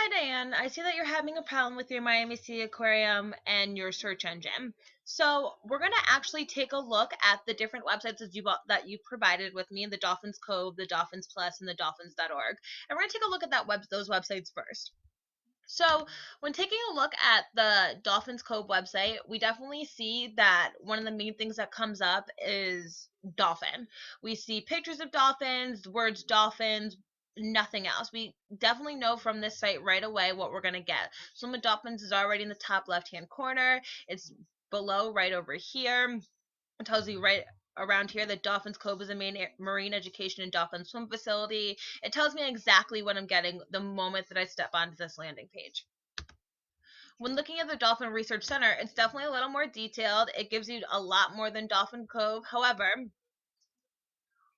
Hi Diane, I see that you're having a problem with your Miami Sea Aquarium and your search engine. So we're going to actually take a look at the different websites that you provided with me, the Dolphins Cove, the Dolphins Plus, and the Dolphins.org. And we're going to take a look at those websites first. So when taking a look at the Dolphins Cove website, we definitely see that one of the main things that comes up is dolphin. We see pictures of dolphins, words dolphins, nothing else. We definitely know from this site right away what we're going to get. Swim with Dolphins is already in the top left-hand corner. It's below right over here. It tells you right around here that Dolphins Cove is a main marine education and dolphin swim facility. It tells me exactly what I'm getting the moment that I step onto this landing page. When looking at the Dolphin Research Center, it's definitely a little more detailed. It gives you a lot more than Dolphin Cove. However,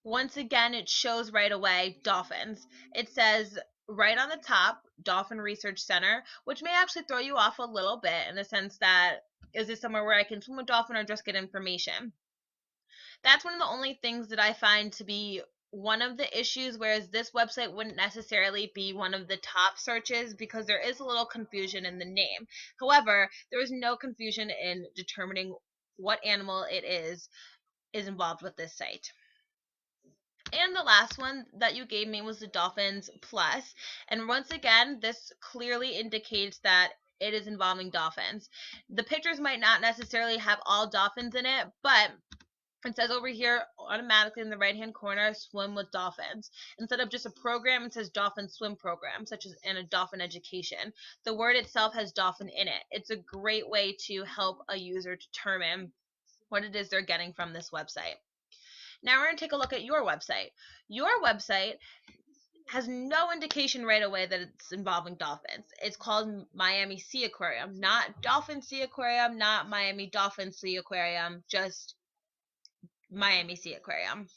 once again, it shows right away dolphins. It says right on the top, Dolphin Research Center, which may actually throw you off a little bit in the sense that, is this somewhere where I can swim with dolphin or just get information? That's one of the only things that I find to be one of the issues, whereas this website wouldn't necessarily be one of the top searches because there is a little confusion in the name. However, there is no confusion in determining what animal it is involved with this site. And the last one that you gave me was the Dolphins Plus. And once again, this clearly indicates that it is involving dolphins. The pictures might not necessarily have all dolphins in it, but it says over here automatically in the right hand corner, swim with dolphins. Instead of just a program, it says dolphin swim program, such as in a dolphin education. The word itself has dolphin in it. It's a great way to help a user determine what it is they're getting from this website. Now we're going to take a look at your website. Your website has no indication right away that it's involving dolphins. It's called Miami Sea Aquarium, not Dolphin Sea Aquarium, not Miami Dolphin Sea Aquarium, just Miami Sea Aquarium.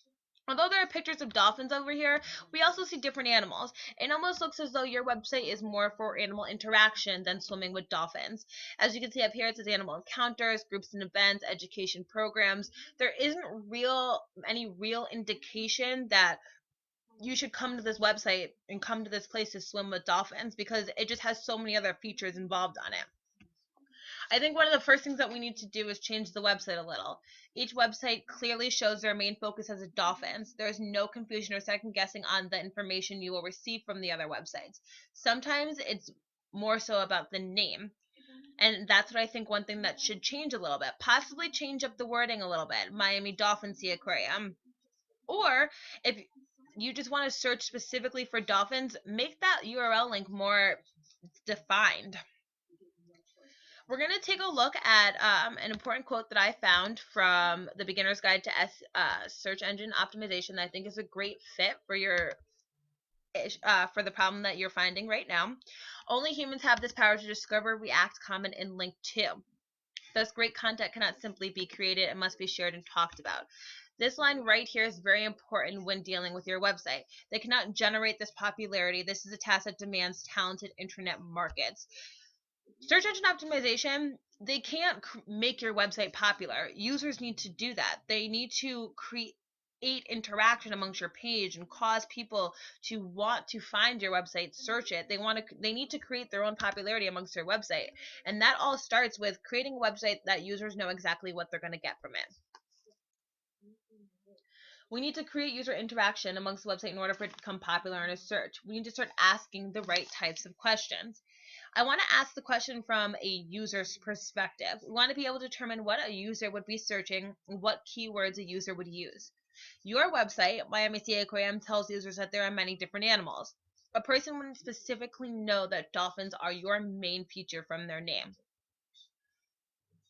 Although there are pictures of dolphins over here, we also see different animals. It almost looks as though your website is more for animal interaction than swimming with dolphins. As you can see up here, it says animal encounters, groups and events, education programs. There isn't any real indication that you should come to this website and come to this place to swim with dolphins because it just has so many other features involved on it. I think one of the first things that we need to do is change the website a little. Each website clearly shows their main focus as dolphins. There is no confusion or second guessing on the information you will receive from the other websites. Sometimes it's more so about the name. And that's what I think one thing that should change a little bit. Possibly change up the wording a little bit. Miami Dolphin Sea Aquarium. Or if you just want to search specifically for dolphins, make that URL link more defined. We're going to take a look at an important quote that I found from the Beginner's Guide to Search Engine Optimization that I think is a great fit for for the problem that you're finding right now. Only humans have this power to discover, react, comment, and link to. Thus, great content cannot simply be created, it must be shared and talked about. This line right here is very important when dealing with your website. They cannot generate this popularity. This is a task that demands talented internet markets. Search engine optimization, they can't make your website popular. Users need to do that. They need to create interaction amongst your page and cause people to want to find your website, search it. They need to create their own popularity amongst their website. And that all starts with creating a website that users know exactly what they're going to get from it. We need to create user interaction amongst the website in order for it to become popular in a search. We need to start asking the right types of questions. I want to ask the question from a user's perspective. We want to be able to determine what a user would be searching and what keywords a user would use. Your website, Miami Sea Aquarium, tells users that there are many different animals. A person wouldn't specifically know that dolphins are your main feature from their name.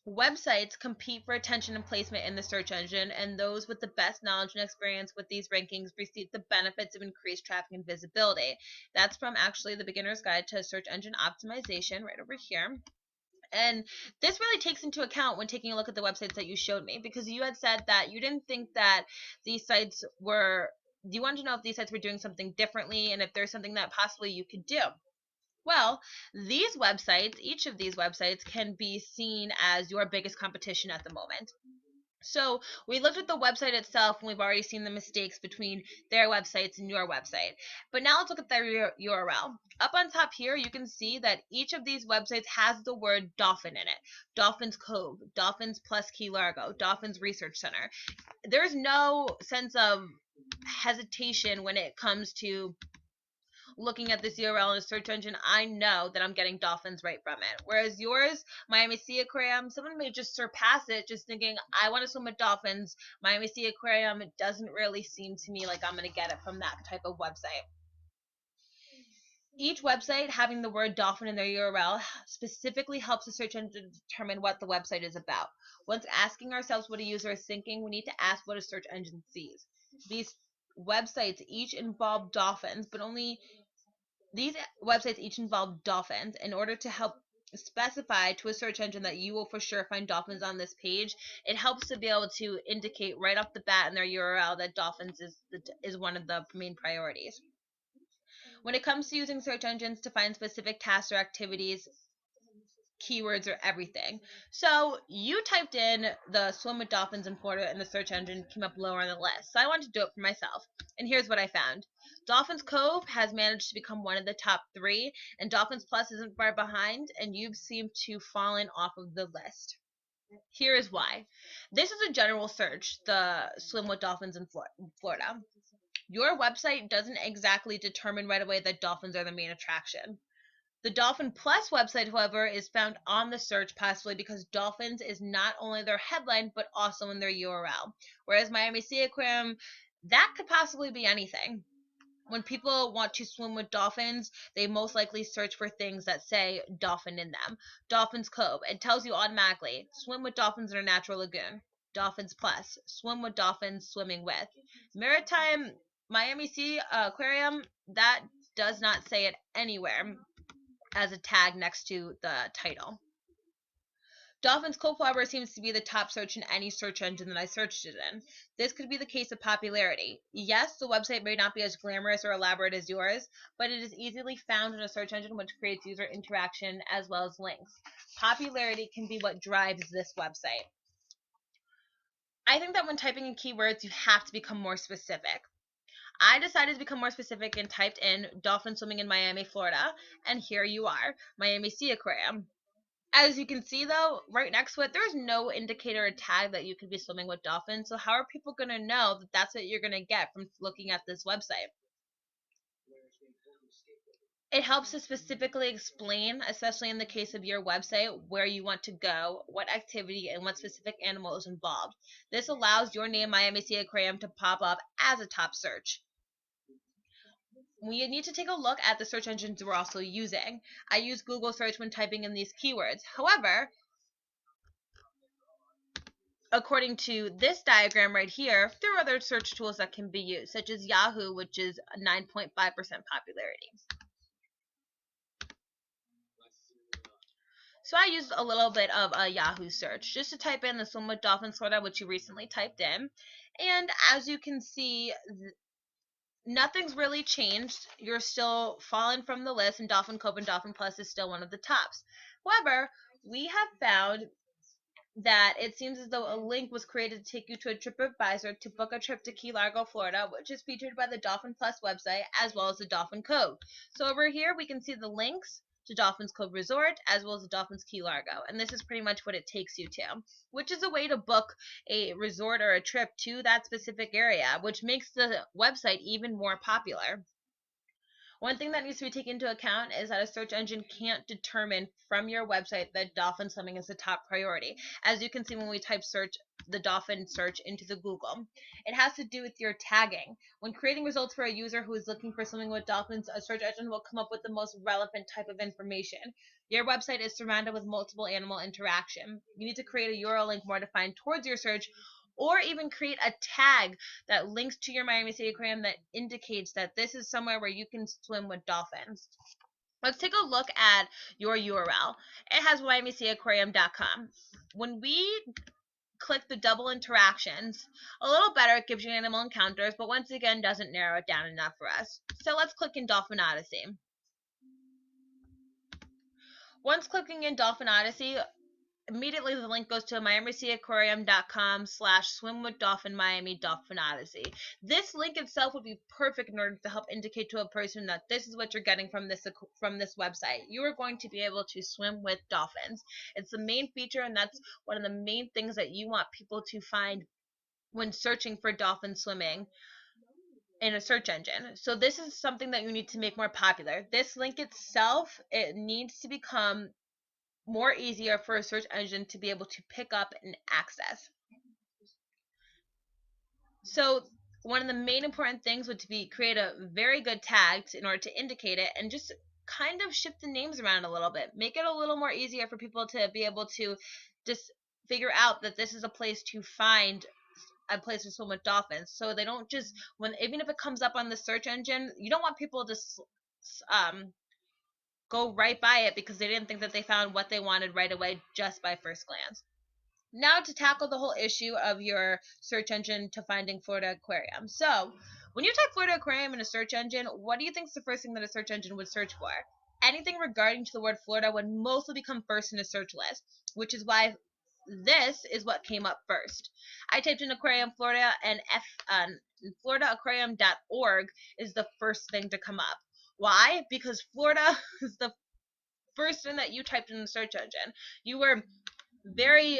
Websites compete for attention and placement in the search engine, and those with the best knowledge and experience with these rankings receive the benefits of increased traffic and visibility. That's from actually the Beginner's Guide to Search Engine Optimization right over here. And this really takes into account when taking a look at the websites that you showed me, because you had said that you didn't think that these sites were, you wanted to know if these sites were doing something differently and if there's something that possibly you could do. Well, these websites, each of these websites can be seen as your biggest competition at the moment. So we looked at the website itself, and we've already seen the mistakes between their websites and your website. But now let's look at their URL. Up on top here, you can see that each of these websites has the word dolphin in it. Dolphins Cove, Dolphins Plus Key Largo, Dolphins Research Center. There's no sense of hesitation when it comes to looking at this URL in a search engine. I know that I'm getting dolphins right from it. Whereas yours, Miami Sea Aquarium, someone may just surpass it just thinking, I want to swim with dolphins. Miami Sea Aquarium, it doesn't really seem to me like I'm going to get it from that type of website. Each website having the word dolphin in their URL specifically helps the search engine determine what the website is about. Once asking ourselves what a user is thinking, we need to ask what a search engine sees. These websites each involve dolphins, but only these websites each involve dolphins. In order to help specify to a search engine that you will for sure find dolphins on this page, it helps to be able to indicate right off the bat in their URL that dolphins is one of the main priorities. When it comes to using search engines to find specific tasks or activities, keywords are everything. So you typed in the swim with dolphins in Florida and the search engine came up lower on the list. So I wanted to do it for myself. And here's what I found. Dolphins Cove has managed to become one of the top 3, and Dolphins Plus isn't far behind, and you've seemed to fallen off of the list. Here is why. This is a general search, the swim with dolphins in Florida. Your website doesn't exactly determine right away that dolphins are the main attraction. The Dolphin Plus website, however, is found on the search possibly because dolphins is not only their headline but also in their URL. Whereas Miami Sea Aquarium, that could possibly be anything. When people want to swim with dolphins, they most likely search for things that say dolphin in them. Dolphins Cove, it tells you automatically, swim with dolphins in a natural lagoon. Dolphins Plus, swim with dolphins swimming with. Maritime Miami Sea Aquarium, that does not say it anywhere as a tag next to the title. Dolphins Cove Harbor seems to be the top search in any search engine that I searched it in. This could be the case of popularity. Yes, the website may not be as glamorous or elaborate as yours, but it is easily found in a search engine, which creates user interaction as well as links. Popularity can be what drives this website. I think that when typing in keywords, you have to become more specific. I decided to become more specific and typed in dolphin swimming in Miami, Florida, and here you are, Miami Sea Aquarium. As you can see, though, right next to it, there's no indicator or tag that you could be swimming with dolphins. So how are people going to know that that's what you're going to get from looking at this website? It helps to specifically explain, especially in the case of your website, where you want to go, what activity, and what specific animal is involved. This allows your name, Miami Sea Aquarium, to pop up as a top search. We need to take a look at the search engines we're also using. I use Google search when typing in these keywords. However, according to this diagram right here, there are other search tools that can be used, such as Yahoo, which is 9.5% popularity. So I used a little bit of a Yahoo search just to type in the swim with dolphins Florida, which you recently typed in. And as you can see, nothing's really changed. You're still falling from the list, and Dolphin Cove and Dolphin Plus is still one of the tops. However, we have found that it seems as though a link was created to take you to a TripAdvisor to book a trip to Key Largo, Florida, which is featured by the Dolphin Plus website as well as the Dolphin Cove. So over here we can see the links to Dolphins Cove Resort as well as the Dolphins Key Largo, and this is pretty much what it takes you to, which is a way to book a resort or a trip to that specific area, which makes the website even more popular. One thing that needs to be taken into account is that a search engine can't determine from your website that dolphin swimming is the top priority. As you can see when we type search the dolphin search into the Google, it has to do with your tagging. When creating results for a user who is looking for swimming with dolphins, a search engine will come up with the most relevant type of information. Your website is surrounded with multiple animal interaction. You need to create a URL link more defined towards your search, or even create a tag that links to your Miami City Aquarium that indicates that this is somewhere where you can swim with dolphins. Let's take a look at your URL. It has miamicityAquarium.com. When we click the double interactions, a little better, it gives you animal encounters, but once again doesn't narrow it down enough for us. So let's click in Dolphin Odyssey. Once clicking in Dolphin Odyssey, immediately the link goes to miamiseaquarium.com/swimwithdolphinmiami dolphin odyssey. This link itself would be perfect in order to help indicate to a person that this is what you're getting from this website. You are going to be able to swim with dolphins. It's the main feature, and that's one of the main things that you want people to find when searching for dolphin swimming in a search engine. So this is something that you need to make more popular. This link itself, it needs to become more easier for a search engine to be able to pick up and access. So one of the main important things would be create a very good tag in order to indicate it, and just kind of shift the names around a little bit. Make it a little more easier for people to be able to just figure out that this is a place to find a place to swim with dolphins. So they don't just, when, even if it comes up on the search engine, you don't want people to go right by it because they didn't think that they found what they wanted right away just by first glance. Now to tackle the whole issue of your search engine to finding Florida Aquarium. So when you type Florida Aquarium in a search engine, what do you think is the first thing that a search engine would search for? Anything regarding to the word Florida would mostly become first in a search list, which is why this is what came up first. I typed in aquarium Florida, and FloridaAquarium.org is the first thing to come up. Why? Because Florida is the first thing that you typed in the search engine. You were very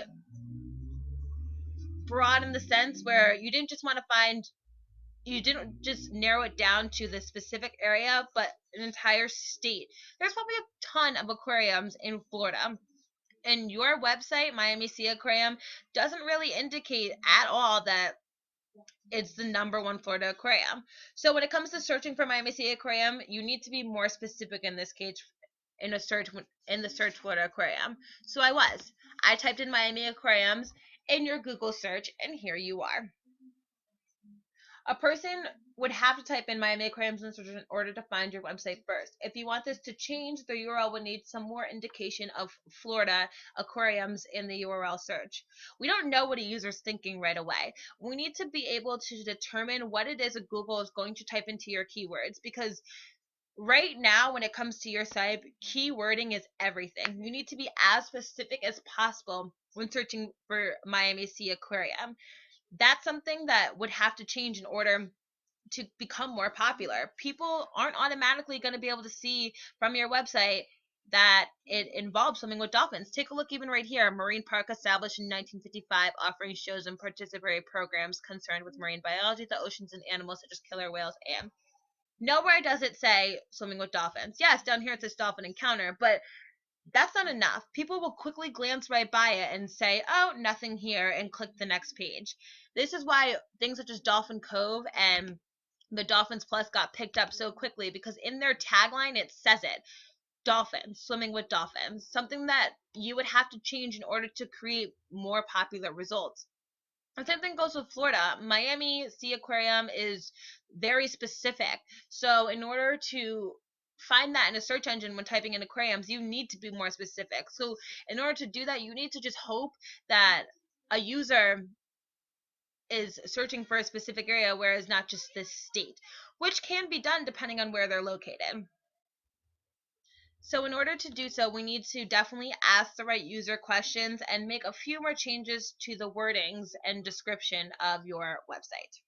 broad in the sense where you didn't just want to find, you didn't just narrow it down to the specific area, but an entire state. There's probably a ton of aquariums in Florida. And your website, Miami Sea Aquarium, doesn't really indicate at all that it's the #1 Florida aquarium. So when it comes to searching for Miami Sea Aquarium, you need to be more specific in this case in the search Florida aquarium. So I typed in Miami aquariums in your Google search, and here you are. A person would have to type in Miami aquariums in search in order to find your website first. If you want this to change, the URL would need some more indication of Florida aquariums in the URL search. We don't know what a user's thinking right away. We need to be able to determine what it is a Google is going to type into your keywords, because right now when it comes to your site, keywording is everything. You need to be as specific as possible when searching for Miami Sea Aquarium. That's something that would have to change in order to become more popular. People aren't automatically going to be able to see from your website that it involves swimming with dolphins. Take a look even right here. Marine park established in 1955, offering shows and participatory programs concerned with marine biology, the oceans, and animals such as killer whales. And nowhere does it say swimming with dolphins. Yes, down here it says dolphin encounter, but that's not enough. People will quickly glance right by it and say, oh, nothing here, and click the next page. This is why things such as Dolphin Cove and the Dolphins Plus got picked up so quickly, because in their tagline it says it. Dolphins, swimming with dolphins. Something that you would have to change in order to create more popular results. The same thing goes with Florida. Miami Sea Aquarium is very specific. So in order to find that in a search engine when typing in aquariums, you need to be more specific. So in order to do that, you need to just hope that a user is searching for a specific area, whereas not just this state, which can be done depending on where they're located. So in order to do so, we need to definitely ask the right user questions and make a few more changes to the wordings and description of your website.